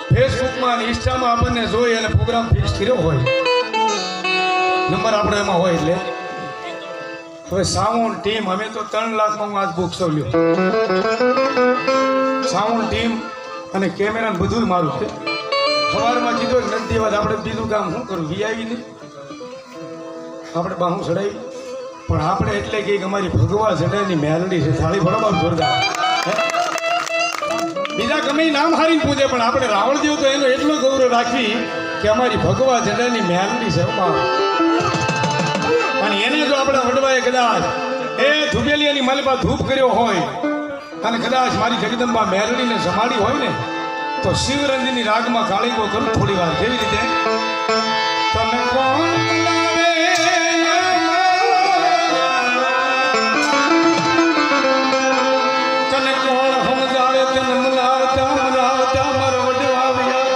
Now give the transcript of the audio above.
ફેસબુકમાં અને ઇન્સ્ટામાં આપણને જોઈ અને પ્રોગ્રામ ફિક્સ કર્યો હોય, નંબર આપણે એમાં હોય એટલે હવે સાઉન્ડ ટીમ અમે તો 3 લાખમાં હું આજ બુક સૌલ્યો. સાઉન્ડ ટીમ અને કેમેરા બધું જ મારું છે. સવારમાં કીધું કે નથી વાત આપણે બીજું કામ શું કરું, વીઆઈ નહીં આપણે બાહું ચડાવી, પણ આપણે એટલે કે અમારી ભગવા ચડાઈની મેલડી છે. થાળી બરાબર જોરદાર. બીજા ગમે નામ હારીને પૂજે, પણ આપણે રાવણદેવ તો એનો એટલો ગૌરવ રાખી કે અમારી ભગવા ચડાઈની મેલડી છે. અને એને જો આપણા વડવાએ કદાચ એ ધુબેલિયાની માલિપા ધૂપ કર્યો હોય અને કદાચ મારી જગદંબા મેલડીને જમાડી હોય ને, તો શિવરંજની રાગમાં કાળીકો કરું થોડી વાર. કેવી રીતે? તમે કોણ તને કોણ સમજાવે તને મલાવતા મલાવતા મારો વડવા આવ્યા.